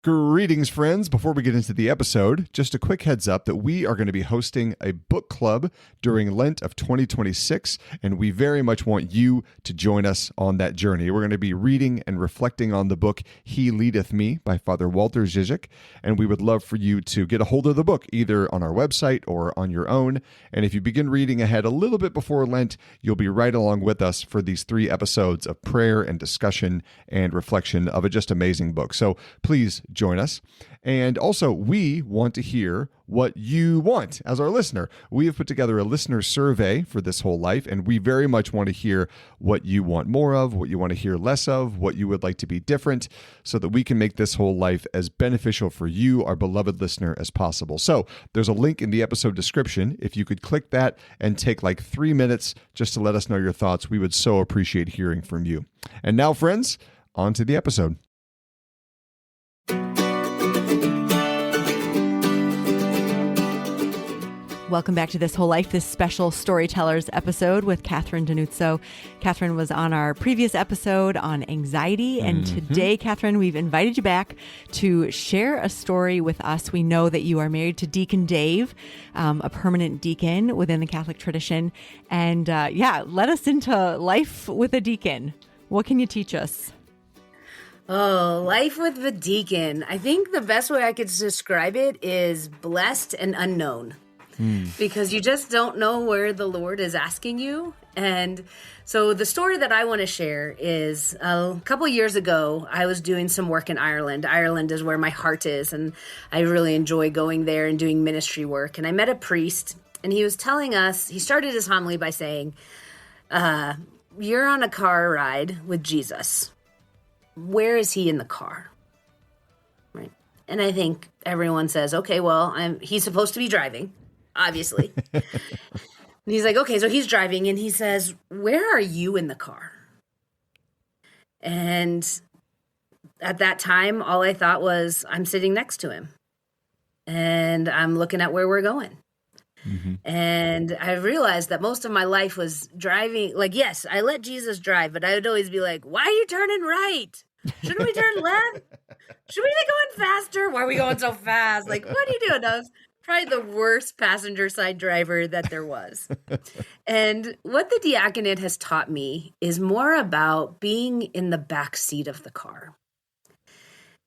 Greetings, friends. Before we get into the episode, just a quick heads up that we are going to be hosting a book club during Lent of 2026, and we very much want you to join us on that journey. We're going to be reading and reflecting on the book He Leadeth Me by Father Walter Žižek, and we would love for you to get a hold of the book either on our website or on your own. And if you begin reading ahead a little bit before Lent, you'll be right along with us for these 3 episodes of prayer and discussion and reflection of a just amazing book. So please join us. And also, we want to hear what you want as our listener. We have put together a listener survey for this whole life, and we very much want to hear what you want more of, what you want to hear less of, what you would like to be different, so that we can make this whole life as beneficial for you, our beloved listener, as possible. So there's a link in the episode description. If you could click that and take like 3 minutes just to let us know your thoughts, we would so appreciate hearing from you. And now, friends, on to the episode. Welcome back to This Whole Life, this special Storytellers episode with Catherine Danuzzo. Catherine was on our previous episode on anxiety, and today, Catherine, we've invited you back to share a story with us. We know that you are married to Deacon Dave, a permanent deacon within the Catholic tradition. And let us into life with a deacon. What can you teach us? Oh, life with the deacon. I think the best way I could describe it is blessed and unknown. Because you just don't know where the Lord is asking you. And so the story that I want to share is a couple years ago, I was doing some work in Ireland. Ireland is where my heart is, and I really enjoy going there and doing ministry work. And I met a priest, and he was telling us, he started his homily by saying, you're on a car ride with Jesus. Where is he in the car? Right. And I think everyone says, okay, well, he's supposed to be driving. Obviously. And he's like, okay, so he's driving, and he says, where are you in the car? And at that time, all I thought was, I'm sitting next to him, and I'm looking at where we're going. And I realized that most of my life was driving. Like, yes, I let Jesus drive, but I would always be like, why are you turning right? Shouldn't we turn left? Should we be going faster? Why are we going so fast? Like, what are you doing? I was probably the worst passenger side driver that there was. And what the diaconate has taught me is more about being in the back seat of the car.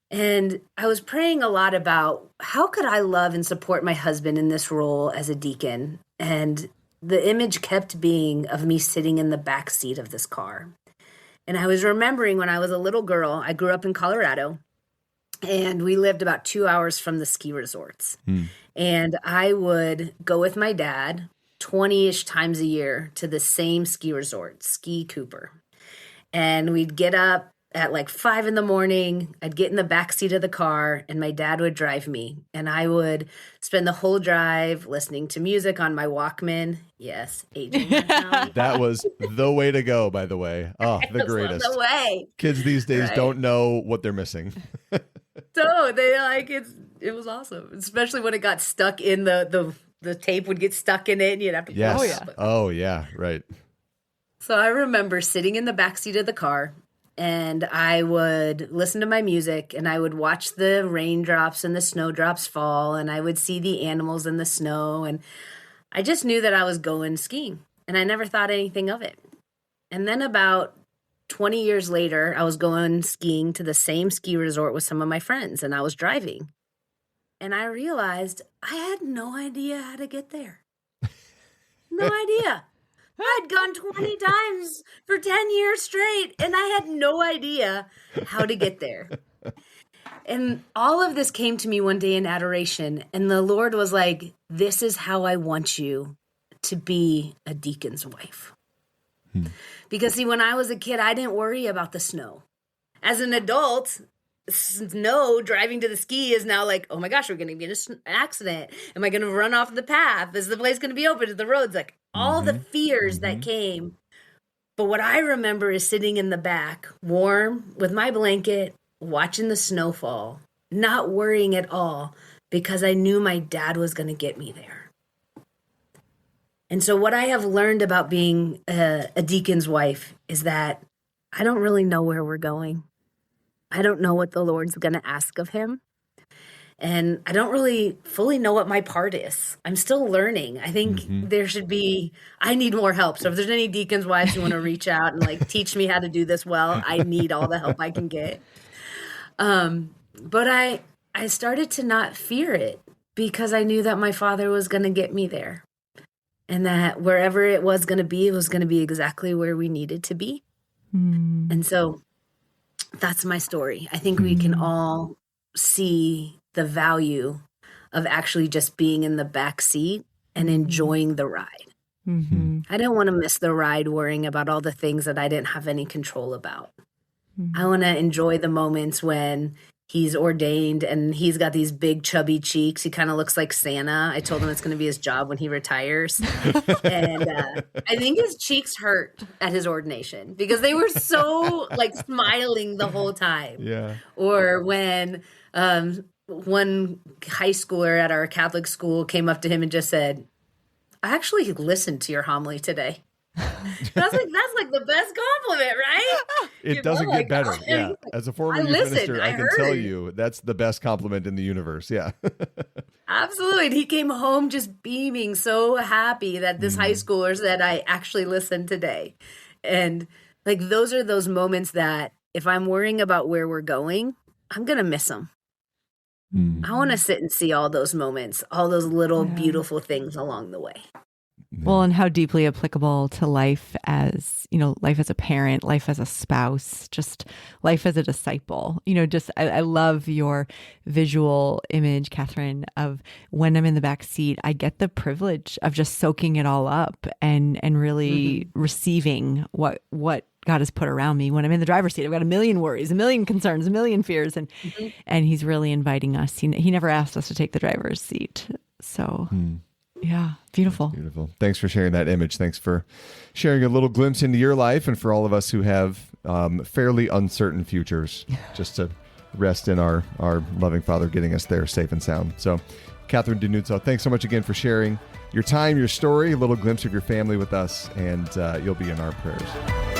And I was praying a lot about how could I love and support my husband in this role as a deacon? And the image kept being of me sitting in the back seat of this car. And I was remembering when I was a little girl, I grew up in Colorado, and we lived about 2 hours from the ski resorts. And I would go with my dad 20-ish times a year to the same ski resort, Ski Cooper. And we'd get up at like 5 a.m. I'd get in the back seat of the car, and my dad would drive me. And I would spend the whole drive listening to music on my Walkman. Yes, aging. That was the way to go, by the way. Oh, the greatest. The way. Kids these days don't know what they're missing. So they it was awesome, especially when it got stuck in the tape would get stuck in it and you'd have to yes. pull it out. Oh yeah, right. So I remember sitting in the back seat of the car, and I would listen to my music, and I would watch the raindrops and the snowdrops fall, and I would see the animals in the snow, and I just knew that I was going skiing, and I never thought anything of it. And then about 20 years later, I was going skiing to the same ski resort with some of my friends, and I was driving. And I realized I had no idea how to get there. No idea. I'd gone 20 times for 10 years straight, and I had no idea how to get there. And all of this came to me one day in adoration, and the Lord was like, this is how I want you to be a deacon's wife. Because, see, when I was a kid, I didn't worry about the snow. As an adult, snow driving to the ski is now like, oh my gosh, we're going to get in an accident. Am I going to run off the path? Is the place going to be open? Is the roads? Like all the fears that came. But what I remember is sitting in the back, warm with my blanket, watching the snow fall, not worrying at all because I knew my dad was going to get me there. And so what I have learned about being a deacon's wife is that I don't really know where we're going. I don't know what the Lord's going to ask of him. And I don't really fully know what my part is. I'm still learning. I think I need more help. So if there's any deacons' wives who want to reach out and like teach me how to do this well, I need all the help I can get. But I started to not fear it because I knew that my Father was going to get me there. And that wherever it was going to be exactly where we needed to be. And so that's my story. I think we can all see the value of actually just being in the back seat and enjoying the ride. I didn't want to miss the ride worrying about all the things that I didn't have any control about. I want to enjoy the moments when he's ordained and he's got these big chubby cheeks. He kind of looks like Santa. I told him it's going to be his job when he retires. And I think his cheeks hurt at his ordination because they were so like smiling the whole time. Yeah. Or when one high schooler at our Catholic school came up to him and just said, I actually listened to your homily today. And I was like, that's like the best compliment, right? It doesn't get better. Yeah. As a former youth minister, I can tell you that's the best compliment in the universe. Yeah. Absolutely. And he came home just beaming, so happy that this high schooler said, I actually listened today. And like, those are those moments that if I'm worrying about where we're going, I'm going to miss them. I want to sit and see all those moments, all those little beautiful things along the way. Well, and how deeply applicable to life as, life as a parent, life as a spouse, just life as a disciple. I love your visual image, Catherine, of when I'm in the back seat, I get the privilege of just soaking it all up and really receiving what God has put around me. When I'm in the driver's seat, I've got a million worries, a million concerns, a million fears, and he's really inviting us. He never asked us to take the driver's seat. So yeah, beautiful. That's beautiful. Thanks for sharing that image. Thanks for sharing a little glimpse into your life and for all of us who have fairly uncertain futures, just to rest in our loving Father getting us there safe and sound. So Catherine DiNuzzo, thanks so much again for sharing your time, your story, a little glimpse of your family with us, and you'll be in our prayers.